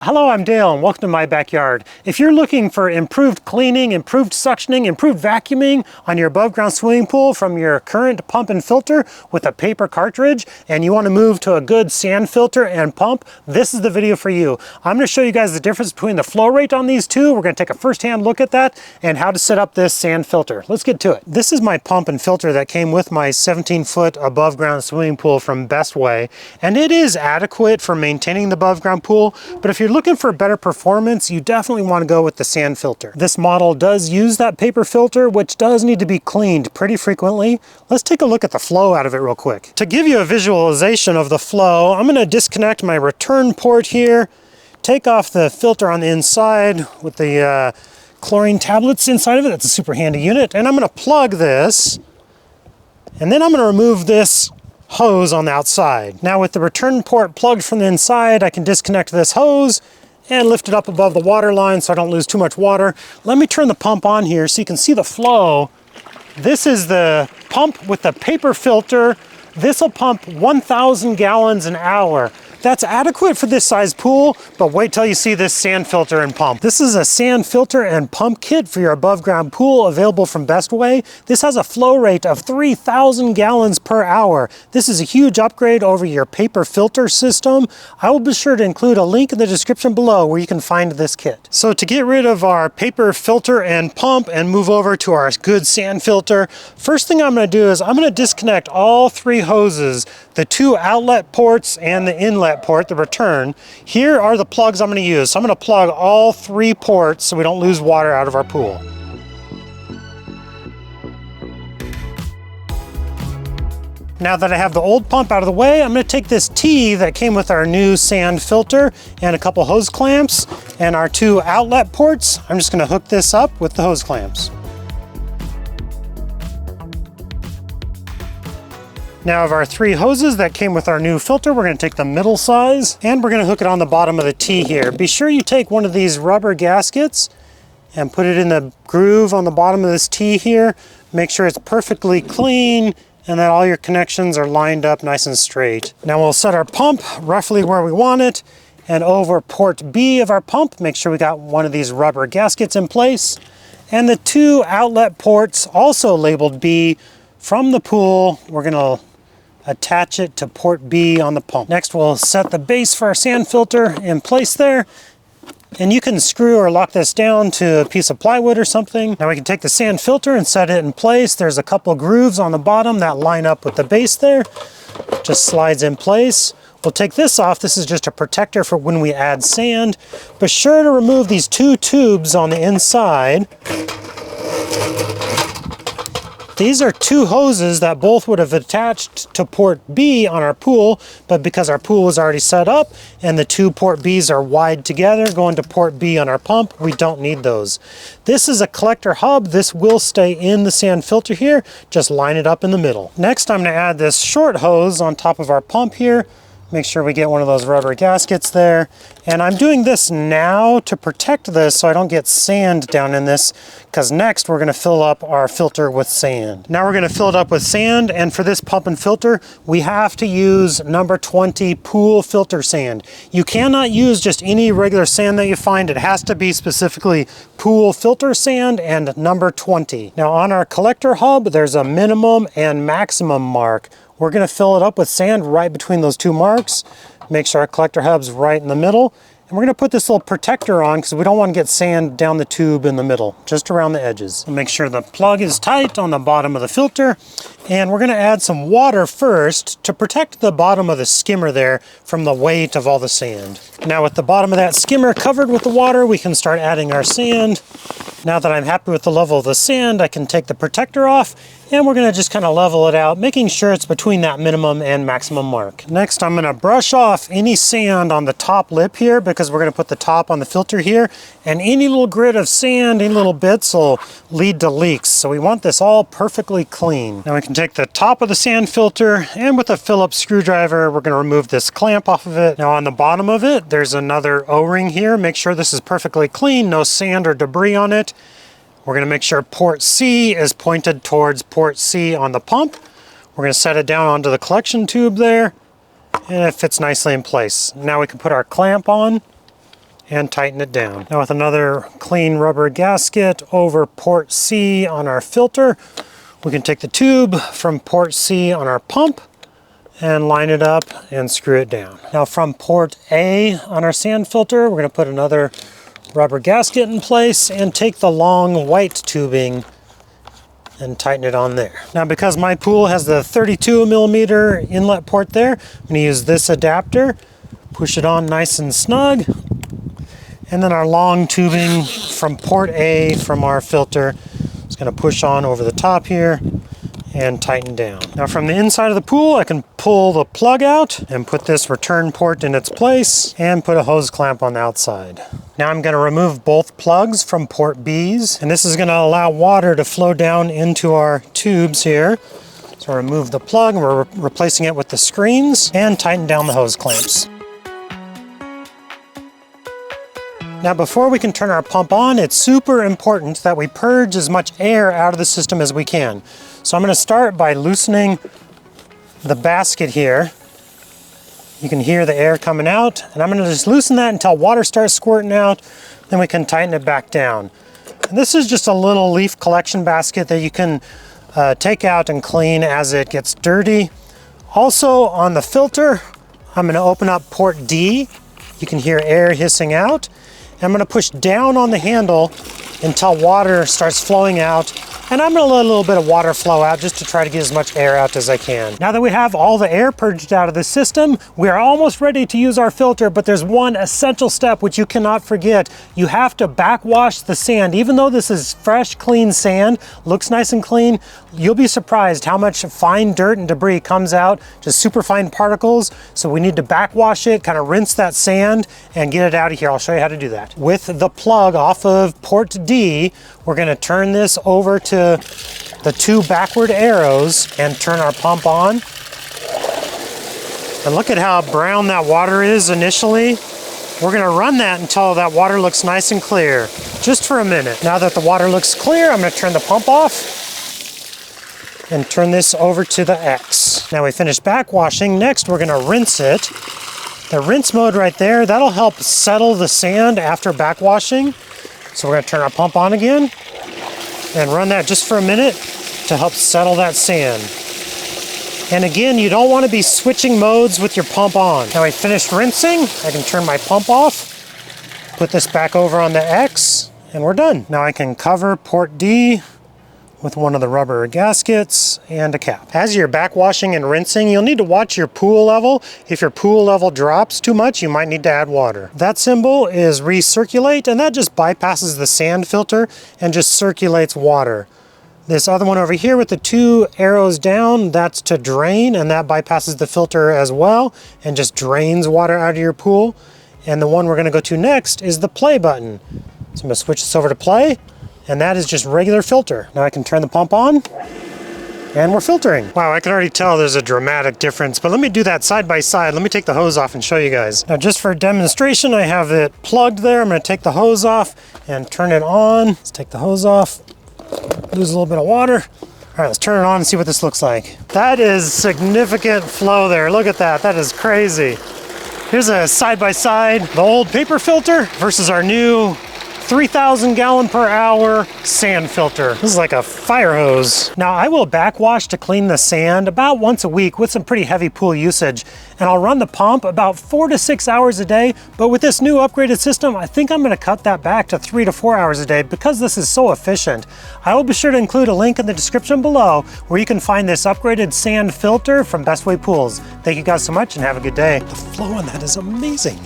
Hello, I'm Dale and welcome to my backyard. If you're looking for improved cleaning, improved suctioning, improved vacuuming on your above ground swimming pool from your current pump and filter with a paper cartridge, and you want to move to a good sand filter and pump, this is the video for you. I'm going to show you guys the difference between the flow rate on these two. We're going to take a first-hand look at that and how to set up this sand filter. Let's get to it. This is my pump and filter that came with my 17-foot above ground swimming pool from Bestway, and it is adequate for maintaining the above ground pool, but if you're looking for better performance, you definitely want to go with the sand filter. This model does use that paper filter, which does need to be cleaned pretty frequently. Let's take a look at the flow out of it real quick. To give you a visualization of the flow, I'm going to disconnect my return port here, take off the filter on the inside with the chlorine tablets inside of it. That's a super handy unit. And I'm going to plug this, and then I'm going to remove this hose on the outside. Now with the return port plugged from the inside, I can disconnect this hose and lift it up above the water line so I don't lose too much water. Let me turn the pump on here so you can see the flow. This is the pump with the paper filter. This will pump 1,000 gallons an hour. That's adequate for this size pool, but wait till you see this sand filter and pump. This is a sand filter and pump kit for your above ground pool available from Bestway. This has a flow rate of 3,000 gallons per hour. This is a huge upgrade over your paper filter system. I will be sure to include a link in the description below where you can find this kit. So to get rid of our paper filter and pump and move over to our good sand filter, first thing I'm going to do is I'm going to disconnect all three hoses, the two outlet ports and the inlet port, the return. Here are the plugs I'm going to use. So I'm going to plug all three ports so we don't lose water out of our pool. Now that I have the old pump out of the way, I'm going to take this T that came with our new sand filter and a couple hose clamps and our two outlet ports. I'm just going to hook this up with the hose clamps. Now of our three hoses that came with our new filter, we're going to take the middle size and we're going to hook it on the bottom of the T here. Be sure you take one of these rubber gaskets and put it in the groove on the bottom of this T here. Make sure it's perfectly clean and that all your connections are lined up nice and straight. Now we'll set our pump roughly where we want it, and over port B of our pump, make sure we got one of these rubber gaskets in place. And the two outlet ports, also labeled B, from the pool, we're going to attach it to port B on the pump. Next, we'll set the base for our sand filter in place there. And you can screw or lock this down to a piece of plywood or something. Now we can take the sand filter and set it in place. There's a couple grooves on the bottom that line up with the base there. Just slides in place. We'll take this off. This is just a protector for when we add sand. Be sure to remove these two tubes on the inside. These are two hoses that both would have attached to port B on our pool, but because our pool was already set up and the two port Bs are wide together going to port B on our pump, we don't need those. This is a collector hub. This will stay in the sand filter here. Just line it up in the middle. Next, I'm going to add this short hose on top of our pump here. Make sure we get one of those rubber gaskets there. And I'm doing this now to protect this so I don't get sand down in this, because next we're going to fill up our filter with sand. Now we're going to fill it up with sand, and for this pump and filter, we have to use number 20 pool filter sand. You cannot use just any regular sand that you find. It has to be specifically pool filter sand and number 20. Now on our collector hub, there's a minimum and maximum mark. We're going to fill it up with sand right between those two marks. Make sure our collector hub's right in the middle. And we're going to put this little protector on because we don't want to get sand down the tube in the middle, just around the edges. And make sure the plug is tight on the bottom of the filter. And we're going to add some water first to protect the bottom of the skimmer there from the weight of all the sand. Now with the bottom of that skimmer covered with the water, we can start adding our sand. Now that I'm happy with the level of the sand, I can take the protector off, and we're going to just kind of level it out, making sure it's between that minimum and maximum mark. Next, I'm going to brush off any sand on the top lip here, because we're going to put the top on the filter here, and any little grit of sand, any little bits will lead to leaks. So we want this all perfectly clean. Now we can take the top of the sand filter, and with a Phillips screwdriver, we're going to remove this clamp off of it. Now on the bottom of it, there's another O-ring here. Make sure this is perfectly clean, no sand or debris on it. We're going to make sure port C is pointed towards port C on the pump. We're going to set it down onto the collection tube there, and it fits nicely in place. Now we can put our clamp on. and tighten it down. Now with another clean rubber gasket over port C on our filter, we can take the tube from port C on our pump and line it up and screw it down. Now from port A on our sand filter, we're going to put another rubber gasket in place and take the long white tubing and tighten it on there. Now because my pool has the 32mm inlet port there, I'm going to use this adapter, push it on nice and snug, and then our long tubing from port A from our filter is going to push on over the top here and tighten down. Now from the inside of the pool, I can pull the plug out and put this return port in its place and put a hose clamp on the outside. Now I'm going to remove both plugs from port B's, and this is going to allow water to flow down into our tubes here. So remove the plug, we're replacing it with the screens, and tighten down the hose clamps. Now before we can turn our pump on, it's super important that we purge as much air out of the system as we can. So I'm going to start by loosening the basket here. You can hear the air coming out, and I'm going to just loosen that until water starts squirting out, then we can tighten it back down. And this is just a little leaf collection basket that you can take out and clean as it gets dirty. Also on the filter, I'm going to open up port D. You can hear air hissing out. I'm going to push down on the handle until water starts flowing out, and I'm going to let a little bit of water flow out just to try to get as much air out as I can. Now that we have all the air purged out of the system, we are almost ready to use our filter, but there's one essential step which you cannot forget. You have to backwash the sand. Even though this is fresh, clean sand, looks nice and clean, you'll be surprised how much fine dirt and debris comes out, just super fine particles. So we need to backwash it, kind of rinse that sand and get it out of here. I'll show you how to do that. With the plug off of port D, we're going to turn this over to the two backward arrows and turn our pump on. And look at how brown that water is initially. We're going to run that until that water looks nice and clear, just for a minute. Now that the water looks clear, I'm going to turn the pump off and turn this over to the X. Now we finished backwashing. Next, we're going to rinse it. The rinse mode right there, that'll help settle the sand after backwashing. So we're going to turn our pump on again and run that just for a minute to help settle that sand. And again, you don't want to be switching modes with your pump on. Now I finished rinsing, I can turn my pump off, put this back over on the X, and we're done. Now I can cover port D with one of the rubber gaskets and a cap. As you're backwashing and rinsing, you'll need to watch your pool level. If your pool level drops too much, you might need to add water. That symbol is recirculate, and that just bypasses the sand filter and just circulates water. This other one over here with the two arrows down, that's to drain, and that bypasses the filter as well and just drains water out of your pool. And the one we're gonna go to next is the play button. So I'm gonna switch this over to play. And that is just regular filter. Now I can turn the pump on and we're filtering. Wow, I can already tell there's a dramatic difference, but let me do that side by side. Let me take the hose off and show you guys. Now just for a demonstration, I have it plugged there. I'm gonna take the hose off and turn it on. Let's take the hose off, lose a little bit of water. All right, let's turn it on and see what this looks like. That is significant flow there. Look at that, that is crazy. Here's a side by side, the old paper filter versus our new 3,000 gallon per hour sand filter. This is like a fire hose. Now I will backwash to clean the sand about once a week with some pretty heavy pool usage, and I'll run the pump about 4 to 6 hours a day, but with this new upgraded system, I think I'm gonna cut that back to 3 to 4 hours a day because this is so efficient. I will be sure to include a link in the description below where you can find this upgraded sand filter from Bestway Pools. Thank you guys so much and have a good day. The flow on that is amazing.